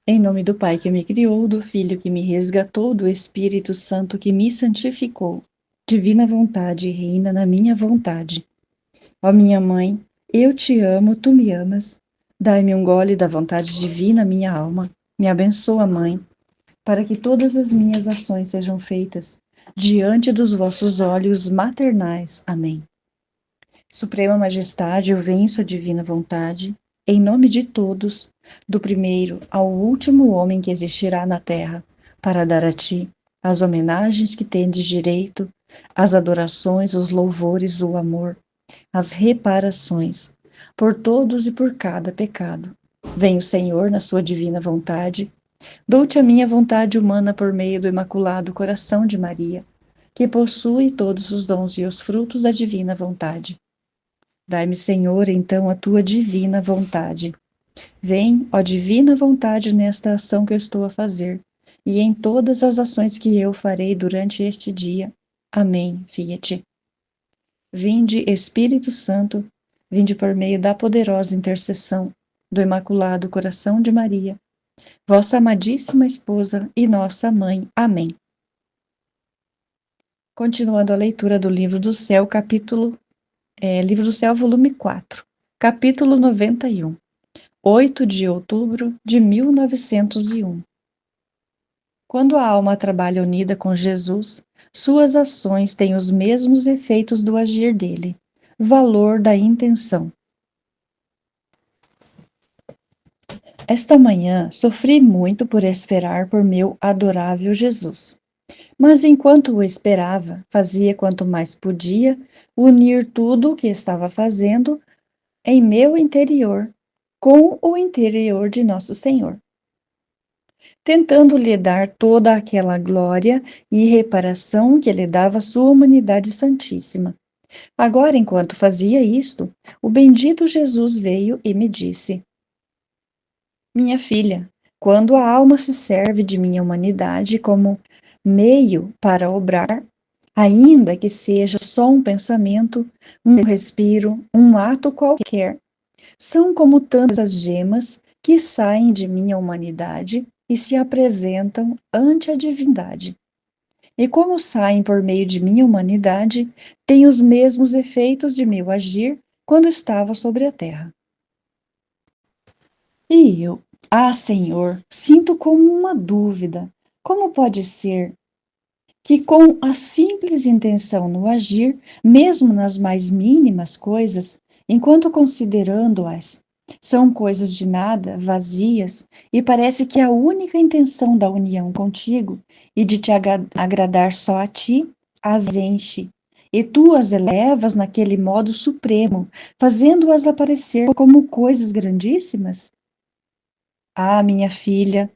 Em nome do Pai que me criou, do Filho que me resgatou, do Espírito Santo que me santificou. Divina vontade, reina na minha vontade. Ó minha mãe, eu te amo, tu me amas. Dai-me um gole da vontade divina, minha alma. Me abençoa, mãe, para que todas as minhas ações sejam feitas diante dos vossos olhos maternais. Amém. Suprema Majestade, eu venço a divina vontade, em nome de todos, do primeiro ao último homem que existirá na terra, para dar a ti as homenagens que tendes direito, as adorações, os louvores, o amor, as reparações, por todos e por cada pecado. Venho, Senhor, na sua divina vontade, dou-te a minha vontade humana por meio do Imaculado Coração de Maria, que possui todos os dons e os frutos da divina vontade. Dai-me, Senhor, então a tua divina vontade. Vem, ó divina vontade, nesta ação que eu estou a fazer, e em todas as ações que eu farei durante este dia. Amém. Fiat. Vinde, Espírito Santo, vinde por meio da poderosa intercessão do Imaculado Coração de Maria, vossa amadíssima esposa e nossa mãe. Amém. Continuando a leitura do Livro do Céu, Livro do Céu, volume 4, capítulo 91. 8 de outubro de 1901. Quando a alma trabalha unida com Jesus, suas ações têm os mesmos efeitos do agir dele. Valor da intenção. Esta manhã sofri muito por esperar por meu adorável Jesus. Mas enquanto o esperava, fazia quanto mais podia unir tudo o que estava fazendo em meu interior com o interior de Nosso Senhor, tentando lhe dar toda aquela glória e reparação que lhe dava sua humanidade santíssima. Agora, enquanto fazia isto, o bendito Jesus veio e me disse: Minha filha, quando a alma se serve de minha humanidade como meio para obrar, ainda que seja só um pensamento, um respiro, um ato qualquer, são como tantas gemas que saem de minha humanidade e se apresentam ante a divindade. E como saem por meio de minha humanidade, têm os mesmos efeitos de meu agir quando estava sobre a terra. E eu, Senhor, sinto como uma dúvida. Como pode ser que com a simples intenção no agir, mesmo nas mais mínimas coisas, enquanto considerando-as, são coisas de nada, vazias, e parece que a única intenção da união contigo e de te agradar só a ti, as enche, e tu as elevas naquele modo supremo, fazendo-as aparecer como coisas grandíssimas? Minha filha,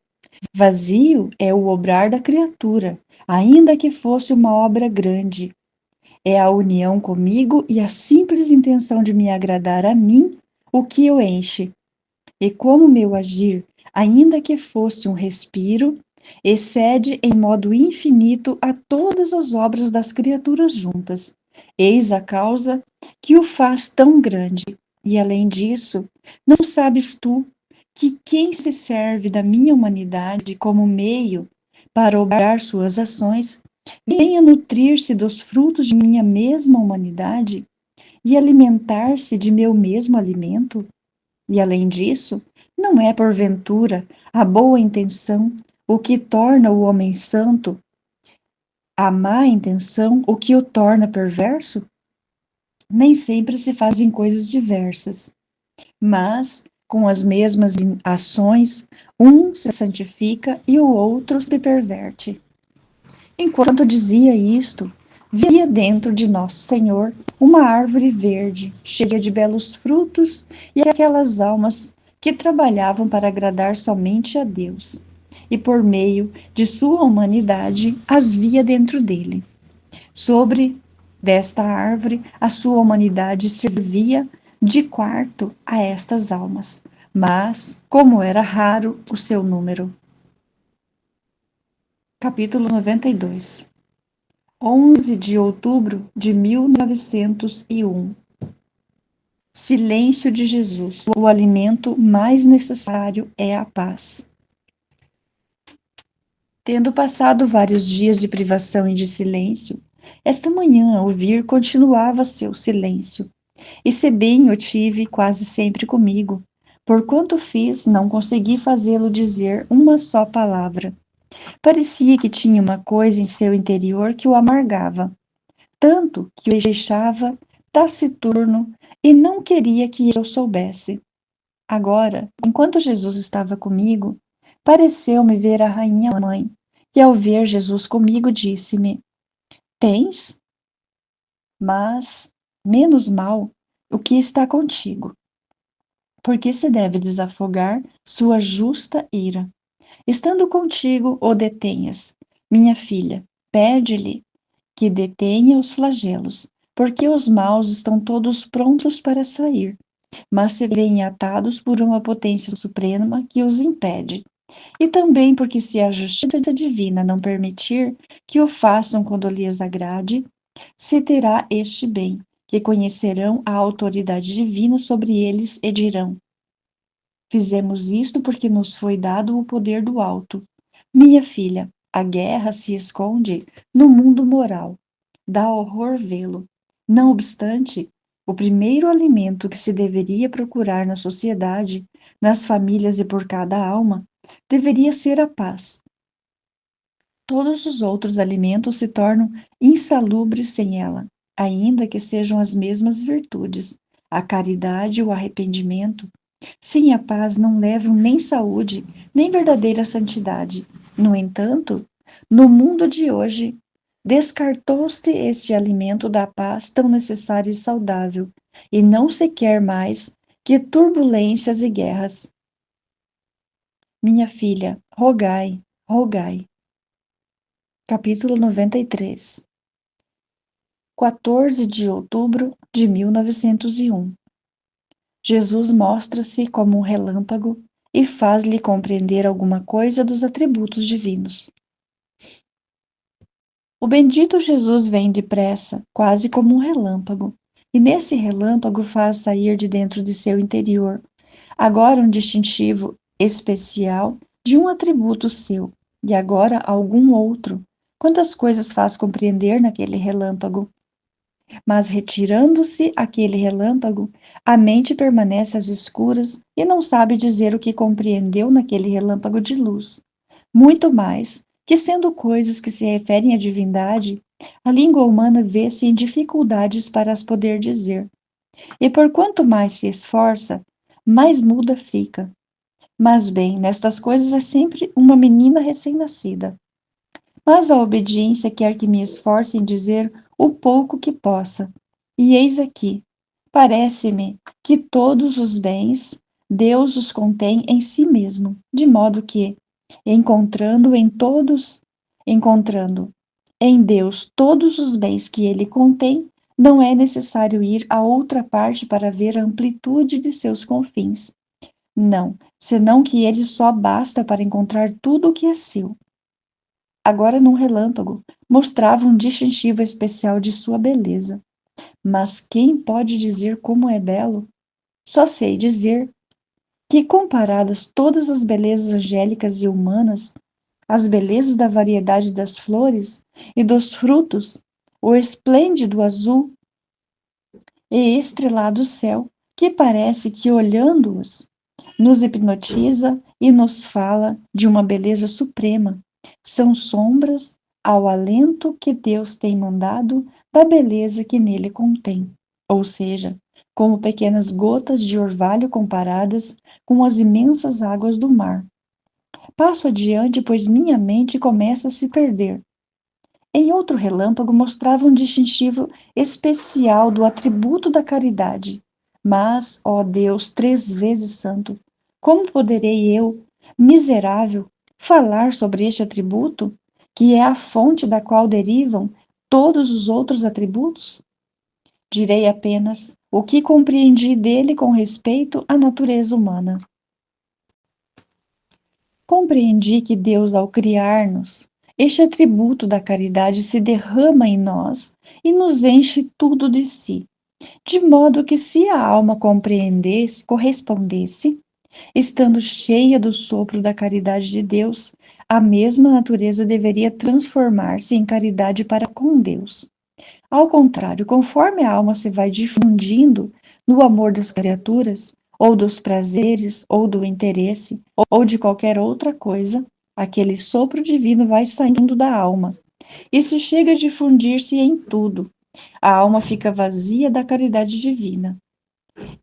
vazio é o obrar da criatura, ainda que fosse uma obra grande. É a união comigo e a simples intenção de me agradar a mim o que o enche. E como meu agir, ainda que fosse um respiro, excede em modo infinito a todas as obras das criaturas juntas. Eis a causa que o faz tão grande. E além disso, não sabes tu que quem se serve da minha humanidade como meio para obrar suas ações, venha nutrir-se dos frutos de minha mesma humanidade e alimentar-se de meu mesmo alimento? E além disso, não é porventura a boa intenção o que torna o homem santo, a má intenção o que o torna perverso? Nem sempre se fazem coisas diversas, mas com as mesmas ações, um se santifica e o outro se perverte. Enquanto dizia isto, via dentro de Nosso Senhor uma árvore verde, cheia de belos frutos, e aquelas almas que trabalhavam para agradar somente a Deus, e por meio de sua humanidade as via dentro dele. Sobre desta árvore, a sua humanidade servia de quarto a estas almas, mas, como era raro o seu número. Capítulo 92. 11 de outubro de 1901. Silêncio de Jesus. O alimento mais necessário é a paz. Tendo passado vários dias de privação e de silêncio, esta manhã, ao vir, continuava seu silêncio. E se bem o tive quase sempre comigo, por quanto fiz, não consegui fazê-lo dizer uma só palavra. Parecia que tinha uma coisa em seu interior que o amargava, tanto que o deixava taciturno e não queria que eu soubesse. Agora, enquanto Jesus estava comigo, pareceu-me ver a rainha mãe, e ao ver Jesus comigo, disse-me: Tens, mas menos mal, o que está contigo, porque se deve desafogar sua justa ira. Estando contigo, o detenhas. Minha filha, pede-lhe que detenha os flagelos, porque os maus estão todos prontos para sair, mas se veem atados por uma potência suprema que os impede. E também porque se a justiça divina não permitir que o façam quando lhes agrade, se terá este bem, que conhecerão a autoridade divina sobre eles e dirão: Fizemos isto porque nos foi dado o poder do alto. Minha filha, a guerra se esconde no mundo moral. Dá horror vê-lo. Não obstante, o primeiro alimento que se deveria procurar na sociedade, nas famílias e por cada alma, deveria ser a paz. Todos os outros alimentos se tornam insalubres sem ela, ainda que sejam as mesmas virtudes, a caridade e o arrependimento. Sem a paz não levam nem saúde, nem verdadeira santidade. No entanto, no mundo de hoje, descartou-se este alimento da paz tão necessário e saudável, e não se quer mais que turbulências e guerras. Minha filha, rogai, rogai. Capítulo 93. 14 de outubro de 1901. Jesus mostra-se como um relâmpago e faz-lhe compreender alguma coisa dos atributos divinos. O bendito Jesus vem depressa, quase como um relâmpago, e nesse relâmpago faz sair de dentro de seu interior, agora um distintivo especial de um atributo seu, e agora algum outro. Quantas coisas faz compreender naquele relâmpago? Mas retirando-se aquele relâmpago, a mente permanece às escuras e não sabe dizer o que compreendeu naquele relâmpago de luz. Muito mais, que sendo coisas que se referem à divindade, a língua humana vê-se em dificuldades para as poder dizer. E por quanto mais se esforça, mais muda fica. Mas bem, nestas coisas é sempre uma menina recém-nascida. Mas a obediência quer que me esforce em dizer o pouco que possa. E eis aqui, parece-me que todos os bens Deus os contém em si mesmo, de modo que, encontrando em Deus todos os bens que ele contém, não é necessário ir a outra parte para ver a amplitude de seus confins. Não, senão que ele só basta para encontrar tudo o que é seu. Agora, num relâmpago, mostrava um distintivo especial de sua beleza. Mas quem pode dizer como é belo? Só sei dizer que, comparadas todas as belezas angélicas e humanas, as belezas da variedade das flores e dos frutos, o esplêndido azul e estrelado céu, que parece que, olhando-os, nos hipnotiza e nos fala de uma beleza suprema, são sombras ao alento que Deus tem mandado da beleza que nele contém, ou seja, como pequenas gotas de orvalho comparadas com as imensas águas do mar. Passo adiante, pois minha mente começa a se perder. Em outro relâmpago mostrava um distintivo especial do atributo da caridade. Mas, ó Deus, 3 vezes santo, como poderei eu, miserável, falar sobre este atributo, que é a fonte da qual derivam todos os outros atributos? Direi apenas o que compreendi dele com respeito à natureza humana. Compreendi que Deus, ao criar-nos, este atributo da caridade se derrama em nós e nos enche tudo de si, de modo que se a alma correspondesse, Estando cheia do sopro da caridade de Deus, a mesma natureza deveria transformar-se em caridade para com Deus. Ao contrário, conforme a alma se vai difundindo no amor das criaturas, ou dos prazeres, ou do interesse, ou de qualquer outra coisa, aquele sopro divino vai saindo da alma. E se chega a difundir-se em tudo, a alma fica vazia da caridade divina.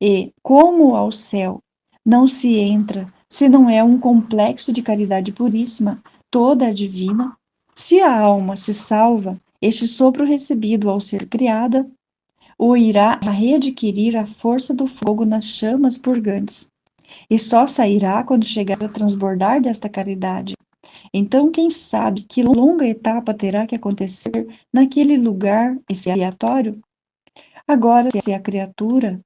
E, como ao céu não se entra se não é um complexo de caridade puríssima, toda a divina, se a alma se salva, este sopro recebido ao ser criada o irá a readquirir a força do fogo nas chamas purgantes, e só sairá quando chegar a transbordar desta caridade. Então, quem sabe que longa etapa terá que acontecer naquele lugar expiatório? Agora, se a criatura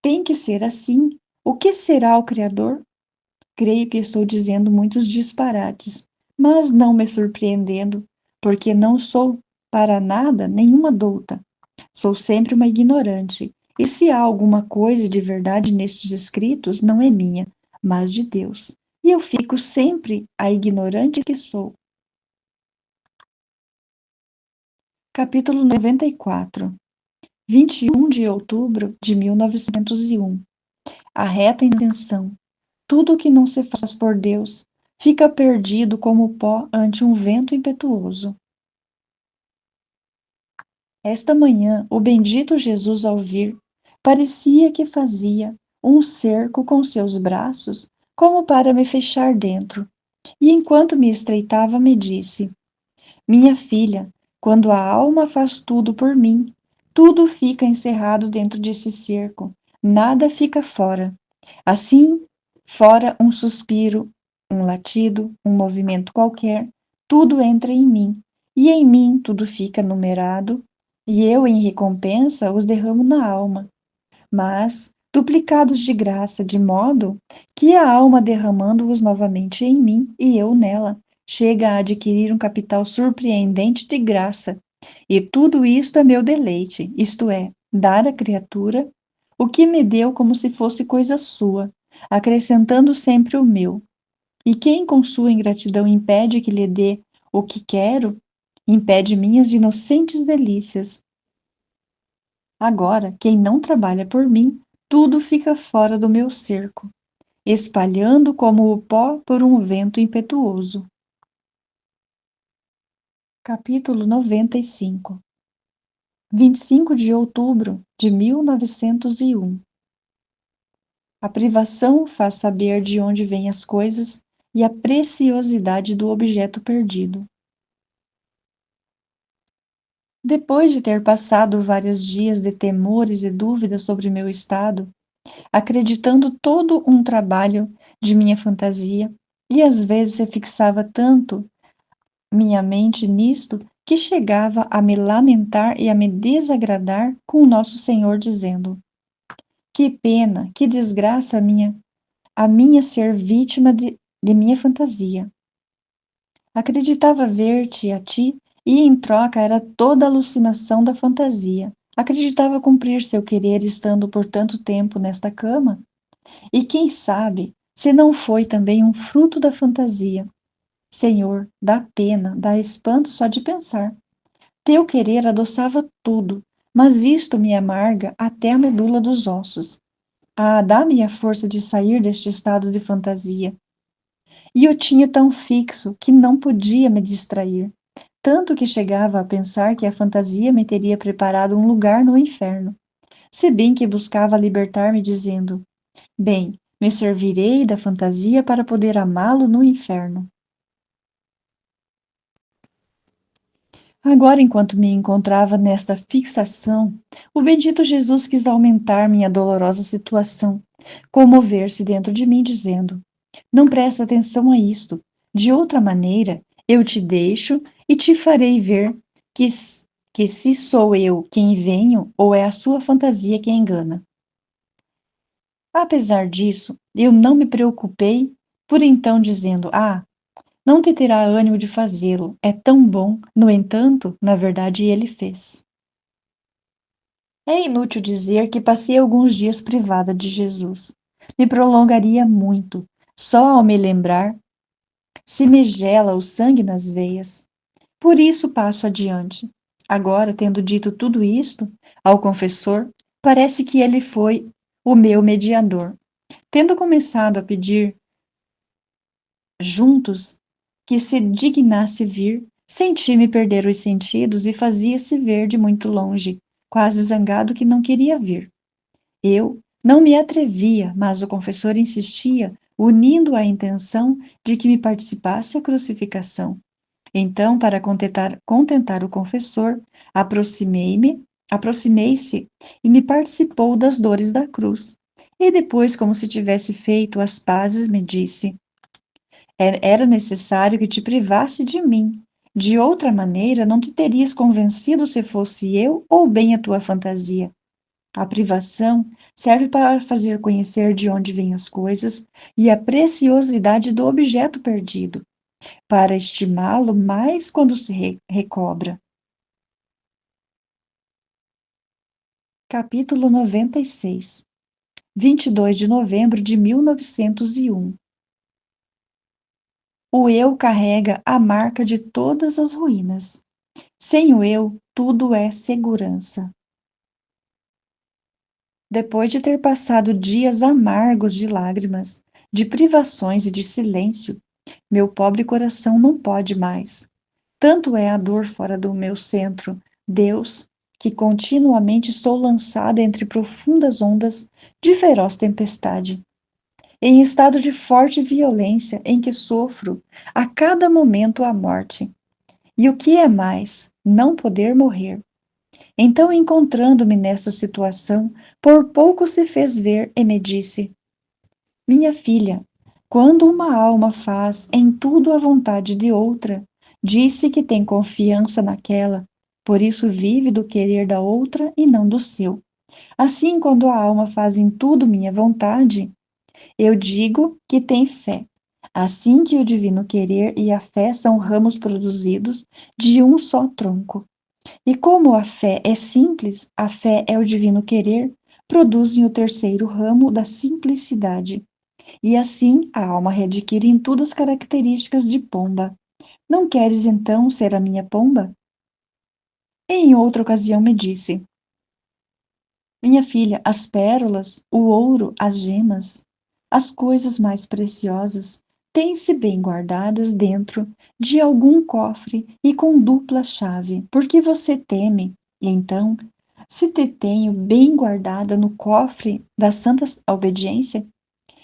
tem que ser assim, o que será o Criador? Creio que estou dizendo muitos disparates, mas não me surpreendendo, porque não sou para nada nenhuma douta. Sou sempre uma ignorante, e se há alguma coisa de verdade nestes escritos, não é minha, mas de Deus. E eu fico sempre a ignorante que sou. Capítulo 94. 21 de outubro de 1901. A reta intenção. Tudo o que não se faz por Deus fica perdido como pó ante um vento impetuoso. Esta manhã, o bendito Jesus, ao vir, parecia que fazia um cerco com seus braços, como para me fechar dentro, e enquanto me estreitava, me disse: Minha filha, quando a alma faz tudo por mim, tudo fica encerrado dentro desse cerco, nada fica fora. Assim, fora um suspiro, um latido, um movimento qualquer, tudo entra em mim, e em mim tudo fica numerado, e eu, em recompensa, os derramo na alma, mas duplicados de graça, de modo que a alma, derramando-os novamente em mim e eu nela, chega a adquirir um capital surpreendente de graça. E tudo isto é meu deleite, isto é, dar à criatura o que me deu como se fosse coisa sua, acrescentando sempre o meu. E quem com sua ingratidão impede que lhe dê o que quero, impede minhas inocentes delícias. Agora, quem não trabalha por mim, tudo fica fora do meu cerco, espalhando como o pó por um vento impetuoso. Capítulo 95. 25 de outubro de 1901. A privação faz saber de onde vêm as coisas e a preciosidade do objeto perdido. Depois de ter passado vários dias de temores e dúvidas sobre meu estado, acreditando todo um trabalho de minha fantasia, e às vezes se fixava tanto minha mente nisto que chegava a me lamentar e a me desagradar com o nosso Senhor, dizendo: Que pena, que desgraça a minha ser vítima de minha fantasia. Acreditava ver-te a ti, e em troca era toda alucinação da fantasia. Acreditava cumprir seu querer estando por tanto tempo nesta cama, e quem sabe se não foi também um fruto da fantasia. Senhor, dá pena, dá espanto só de pensar. Teu querer adoçava tudo, mas isto me amarga até a medula dos ossos. Ah, dá-me a força de sair deste estado de fantasia. E eu tinha tão fixo que não podia me distrair, tanto que chegava a pensar que a fantasia me teria preparado um lugar no inferno, se bem que buscava libertar-me dizendo: Bem, me servirei da fantasia para poder amá-lo no inferno. Agora, enquanto me encontrava nesta fixação, o bendito Jesus quis aumentar minha dolorosa situação, comover-se dentro de mim, dizendo: Não presta atenção a isto. De outra maneira, eu te deixo e te farei ver que se sou eu quem venho ou é a sua fantasia que engana. Apesar disso, eu não me preocupei por então dizendo: não te terá ânimo de fazê-lo, é tão bom. No entanto, na verdade, ele fez. É inútil dizer que passei alguns dias privada de Jesus. me prolongaria muito, só ao me lembrar, se me gela o sangue nas veias. Por isso passo adiante. Agora, tendo dito tudo isto ao confessor, parece que ele foi o meu mediador. Tendo começado a pedir juntos que se dignasse vir, senti-me perder os sentidos e fazia-se ver de muito longe, quase zangado que não queria vir. Eu não me atrevia, mas o confessor insistia, unindo a intenção de que me participasse a crucificação. Então, para contentar o confessor, aproximei-se e me participou das dores da cruz. E depois, como se tivesse feito as pazes, me disse: Era necessário que te privasse de mim. De outra maneira, não te terias convencido se fosse eu ou bem a tua fantasia. A privação serve para fazer conhecer de onde vêm as coisas e a preciosidade do objeto perdido, para estimá-lo mais quando se recobra. Capítulo 96, 22 de novembro de 1901. O eu carrega a marca de todas as ruínas. Sem o eu, tudo é segurança. Depois de ter passado dias amargos de lágrimas, de privações e de silêncio, meu pobre coração não pode mais. Tanto é a dor fora do meu centro, Deus, que continuamente sou lançada entre profundas ondas de feroz tempestade, em estado de forte violência em que sofro a cada momento a morte. E o que é mais, não poder morrer. Então, encontrando-me nesta situação, por pouco se fez ver e me disse: Minha filha, quando uma alma faz em tudo a vontade de outra, disse que tem confiança naquela, por isso vive do querer da outra e não do seu. Assim, quando a alma faz em tudo minha vontade, eu digo que tem fé. Assim que o divino querer e a fé são ramos produzidos de um só tronco. E como a fé é simples, a fé é o divino querer, produzem o terceiro ramo da simplicidade. E assim a alma readquire em tudo as características de pomba. Não queres então ser a minha pomba? Em outra ocasião me disse: Minha filha, as pérolas, o ouro, as gemas, as coisas mais preciosas, têm-se bem guardadas dentro de algum cofre e com dupla chave, porque você teme. E então, se te tenho bem guardada no cofre da santa obediência,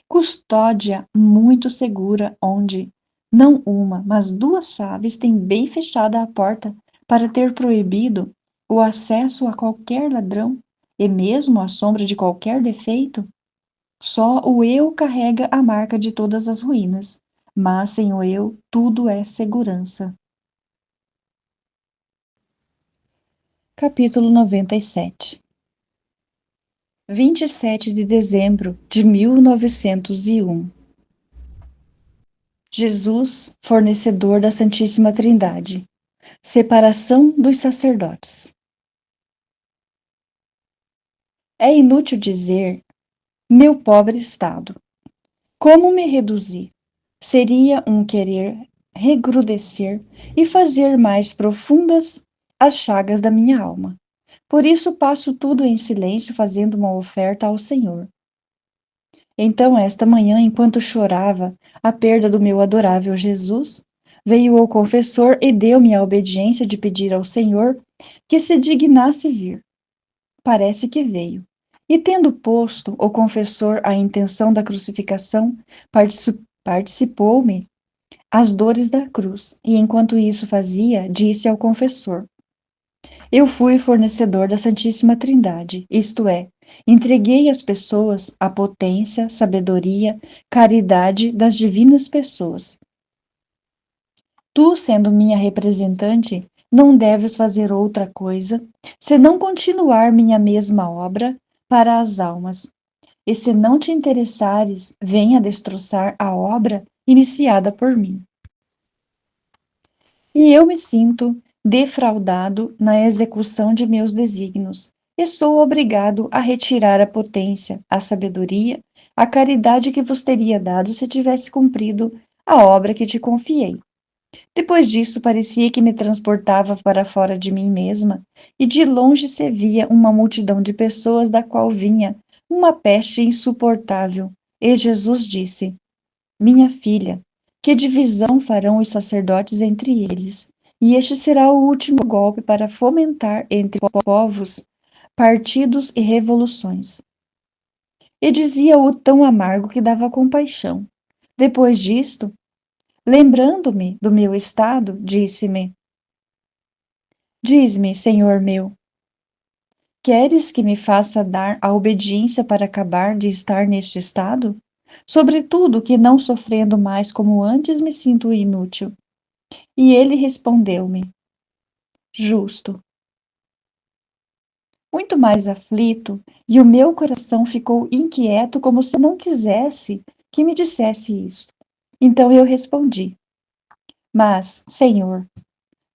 custódia muito segura, onde não uma, mas duas chaves têm bem fechada a porta para ter proibido o acesso a qualquer ladrão e mesmo a sombra de qualquer defeito. Só o eu carrega a marca de todas as ruínas, mas sem o eu tudo é segurança. Capítulo 97, 27 de dezembro de 1901. Jesus, fornecedor da Santíssima Trindade. Separação dos sacerdotes. É inútil dizer, meu pobre estado. Como me reduzi? Seria um querer regrudecer e fazer mais profundas as chagas da minha alma. Por isso passo tudo em silêncio, fazendo uma oferta ao Senhor. Então, esta manhã, enquanto chorava a perda do meu adorável Jesus, veio o confessor e deu-me a obediência de pedir ao Senhor que se dignasse vir. Parece que veio. E tendo posto o confessor a intenção da crucificação, participou-me as dores da cruz, e enquanto isso fazia, disse ao confessor: Eu fui fornecedor da Santíssima Trindade, isto é, entreguei às pessoas a potência, sabedoria, caridade das divinas pessoas. Tu, sendo minha representante, não deves fazer outra coisa, senão continuar minha mesma obra para as almas. E se não te interessares, venha destroçar a obra iniciada por mim. E eu me sinto defraudado na execução de meus desígnios, e sou obrigado a retirar a potência, a sabedoria a caridade que vos teria dado se tivesse cumprido a obra que te confiei. Depois disso, parecia que me transportava para fora de mim mesma, e de longe se via uma multidão de pessoas da qual vinha uma peste insuportável. E Jesus disse: Minha filha, que divisão farão os sacerdotes entre eles? E este será o último golpe para fomentar entre povos partidos e revoluções. E dizia-o tão amargo que dava compaixão. Depois disto, lembrando-me do meu estado, disse-me: Diz-me, Senhor meu, queres que me faça dar a obediência para acabar de estar neste estado? Sobretudo que não sofrendo mais como antes me sinto inútil. E ele respondeu-me: Justo. Muito mais aflito, e o meu coração ficou inquieto como se não quisesse que me dissesse isso. Então eu respondi: Mas, Senhor,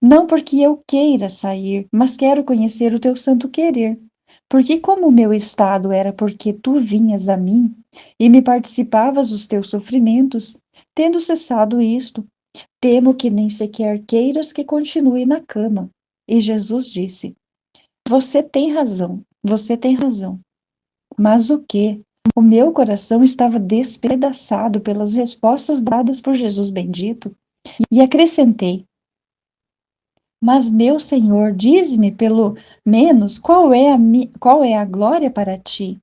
não porque eu queira sair, mas quero conhecer o teu santo querer. Porque como o meu estado era porque tu vinhas a mim e me participavas dos teus sofrimentos, tendo cessado isto, temo que nem sequer queiras que continue na cama. E Jesus disse: Você tem razão, você tem razão. Mas o quê? O meu coração estava despedaçado pelas respostas dadas por Jesus bendito, e acrescentei: Mas, meu Senhor, dize-me, pelo menos, qual é a glória para ti?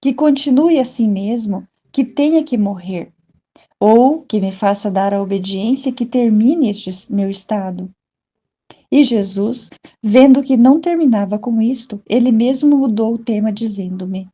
Que continue assim mesmo, que tenha que morrer, ou que me faça dar a obediência que termine este meu estado. E Jesus, vendo que não terminava com isto, ele mesmo mudou o tema, dizendo-me: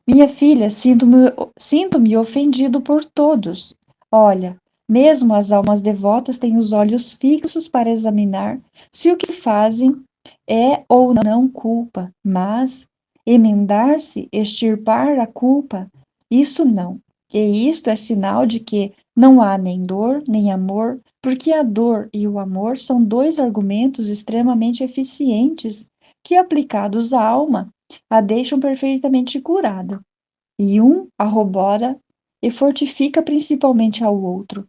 Minha filha, sinto-me ofendido por todos. Olha, mesmo as almas devotas têm os olhos fixos para examinar se o que fazem é ou não culpa, mas emendar-se, extirpar a culpa, isso não. E isto é sinal de que não há nem dor, nem amor, porque a dor e o amor são dois argumentos extremamente eficientes que, aplicados à alma, a deixam perfeitamente curada, e um arrobora e fortifica principalmente ao outro.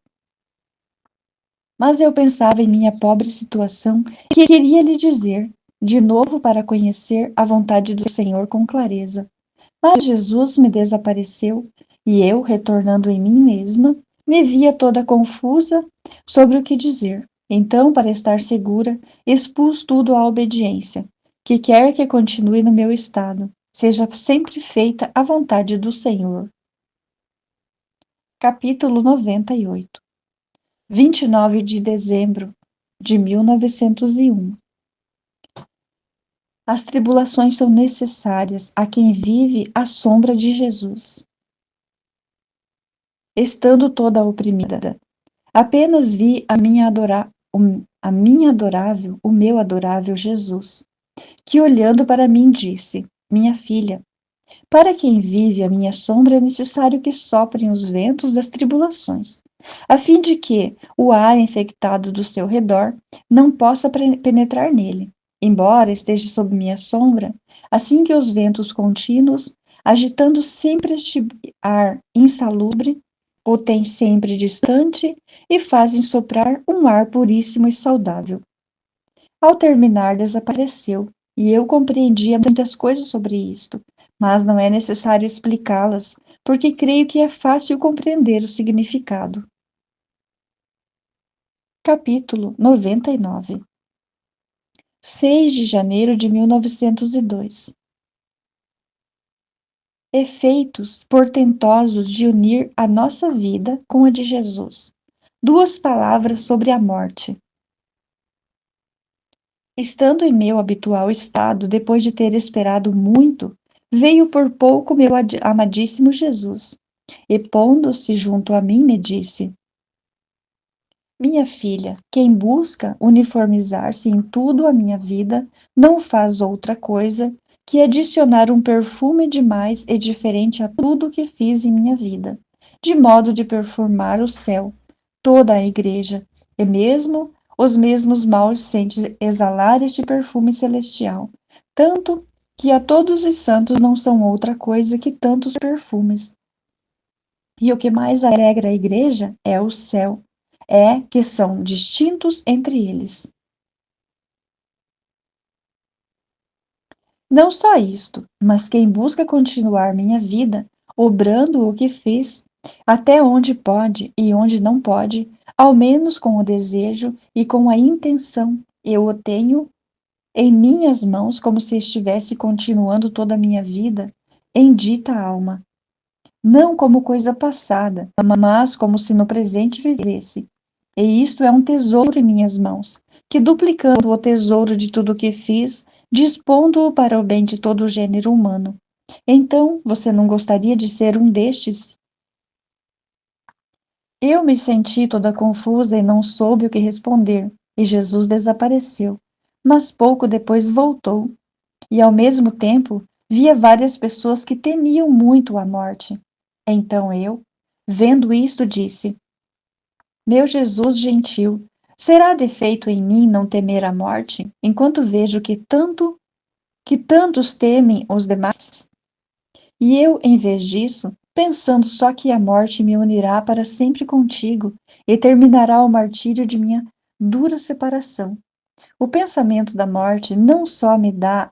Mas eu pensava em minha pobre situação e queria lhe dizer, de novo para conhecer a vontade do Senhor com clareza. Mas Jesus me desapareceu, e eu, retornando em mim mesma, me via toda confusa sobre o que dizer. Então, para estar segura, expus tudo à obediência, que quer que continue no meu estado, seja sempre feita a vontade do Senhor. Capítulo 98. 29 de dezembro de 1901. As tribulações são necessárias a quem vive à sombra de Jesus. Estando toda oprimida, apenas vi o meu adorável Jesus, que olhando para mim disse: Minha filha, para quem vive à minha sombra é necessário que soprem os ventos das tribulações, a fim de que o ar infectado do seu redor não possa penetrar nele. Embora esteja sob minha sombra, assim que os ventos contínuos, agitando sempre este ar insalubre, o têm sempre distante e fazem soprar um ar puríssimo e saudável. Ao terminar, desapareceu, e eu compreendia muitas coisas sobre isto, mas não é necessário explicá-las, porque creio que é fácil compreender o significado. Capítulo 99. 6 de janeiro de 1902. Efeitos portentosos de unir a nossa vida com a de Jesus. Duas palavras sobre a morte. Estando em meu habitual estado, depois de ter esperado muito, veio por pouco meu amadíssimo Jesus, e pondo-se junto a mim, me disse: Minha filha, quem busca uniformizar-se em tudo a minha vida, não faz outra coisa que adicionar um perfume demais e diferente a tudo o que fiz em minha vida, de modo de perfumar o céu, toda a igreja, e mesmo os mesmos maus sente exalar este perfume celestial, tanto que a todos os santos não são outra coisa que tantos perfumes. E o que mais alegra a igreja é o céu, é que são distintos entre eles. Não só isto, mas quem busca continuar minha vida, obrando o que fiz, até onde pode e onde não pode, ao menos com o desejo e com a intenção, eu o tenho em minhas mãos como se estivesse continuando toda a minha vida em dita alma, não como coisa passada, mas como se no presente vivesse. E isto é um tesouro em minhas mãos, que duplicando o tesouro de tudo o que fiz, dispondo-o para o bem de todo o gênero humano. Então, você não gostaria de ser um destes? Eu me senti toda confusa e não soube o que responder, e Jesus desapareceu. Mas pouco depois voltou, e ao mesmo tempo via várias pessoas que temiam muito a morte. Então eu, vendo isto, disse: Meu Jesus gentil, será defeito em mim não temer a morte, enquanto vejo que tantos temem os demais? E eu, em vez disso, pensando só que a morte me unirá para sempre contigo e terminará o martírio de minha dura separação. O pensamento da morte não só me dá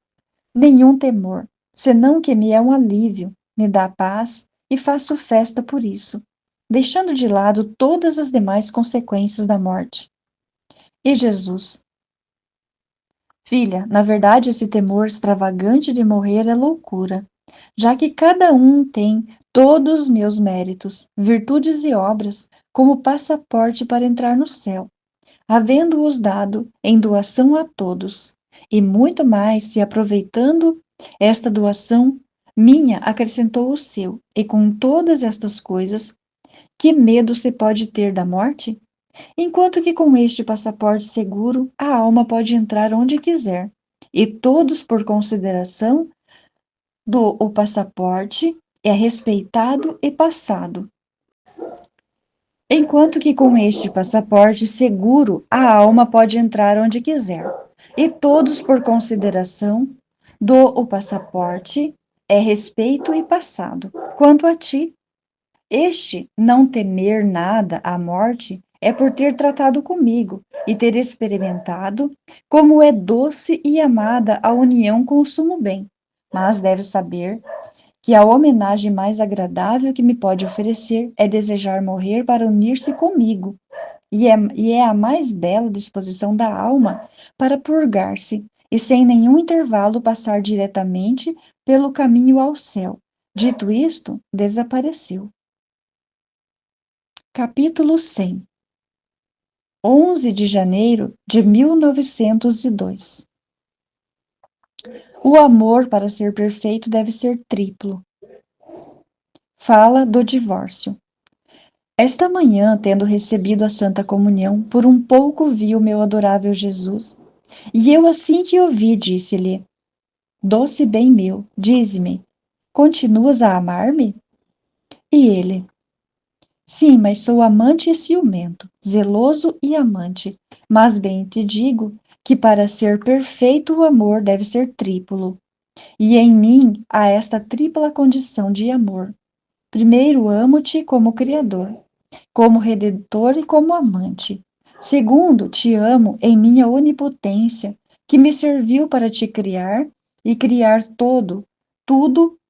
nenhum temor, senão que me é um alívio, me dá paz e faço festa por isso, deixando de lado todas as demais consequências da morte. E Jesus? Filha, na verdade esse temor extravagante de morrer é loucura, já que cada um tem todos os meus méritos, virtudes e obras como passaporte para entrar no céu, havendo-os dado em doação a todos, e muito mais se aproveitando esta doação minha acrescentou o seu, e com todas estas coisas, que medo se pode ter da morte? Enquanto que com este passaporte seguro, a alma pode entrar onde quiser, e todos, por consideração do o passaporte, é respeitado e passado. Enquanto que com este passaporte seguro, a alma pode entrar onde quiser, e todos, por consideração do o passaporte, é respeito e passado. Quanto a ti, este não temer nada à morte é por ter tratado comigo e ter experimentado como é doce e amada a união com o sumo bem. Mas deve saber que a homenagem mais agradável que me pode oferecer é desejar morrer para unir-se comigo, e é a mais bela disposição da alma para purgar-se e sem nenhum intervalo passar diretamente pelo caminho ao céu. Dito isto, desapareceu. Capítulo 100. 11 de janeiro de 1902. O amor, para ser perfeito, deve ser triplo. Fala do divórcio. Esta manhã, tendo recebido a Santa Comunhão, por um pouco vi o meu adorável Jesus, e eu assim que o vi, disse-lhe: Doce bem meu, dize-me, continuas a amar-me? E ele: Sim, mas sou amante e ciumento, zeloso e amante. Mas bem te digo que para ser perfeito o amor deve ser triplo. E em mim há esta tripla condição de amor. Primeiro, amo-te como Criador, como Redentor e como amante. Segundo, te amo em minha onipotência, que me serviu para te criar e criar tudo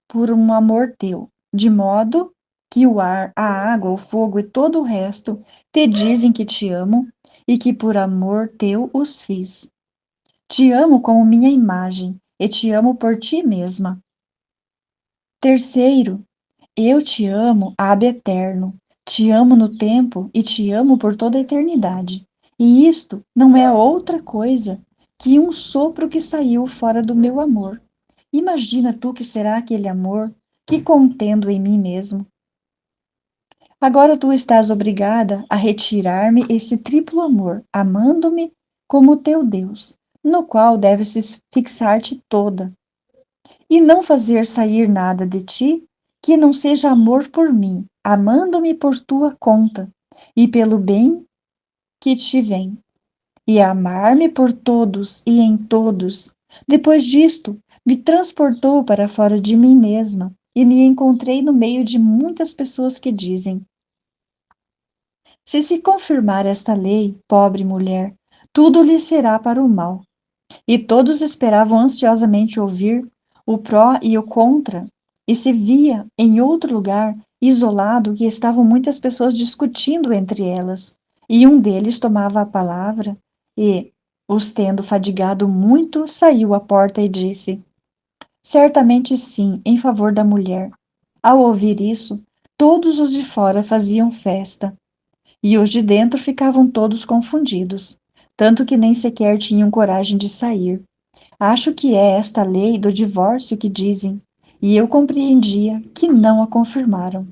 por um amor teu, de modo que o ar, a água, o fogo e todo o resto te dizem que te amo e que por amor teu os fiz. Te amo como minha imagem e te amo por ti mesma. Terceiro, eu te amo ab eterno, te amo no tempo e te amo por toda a eternidade. E isto não é outra coisa que um sopro que saiu fora do meu amor. Imagina tu que será aquele amor que contendo em mim mesmo. Agora tu estás obrigada a retirar-me este triplo amor, amando-me como teu Deus, no qual deves fixar-te toda, e não fazer sair nada de ti que não seja amor por mim, amando-me por tua conta, e pelo bem que te vem, e amar-me por todos e em todos. Depois disto, Me transportou para fora de mim mesma e me encontrei no meio de muitas pessoas que dizem: se confirmar esta lei, pobre mulher, tudo lhe será para o mal. E todos esperavam ansiosamente ouvir o pró e o contra, e se via em outro lugar, isolado, que estavam muitas pessoas discutindo entre elas. E um deles tomava a palavra e, os tendo fadigado muito, saiu à porta e disse: certamente sim, em favor da mulher. Ao ouvir isso, todos os de fora faziam festa, e os de dentro ficavam todos confundidos, tanto que nem sequer tinham coragem de sair. Acho que é esta lei do divórcio que dizem, e eu compreendia que não a confirmaram.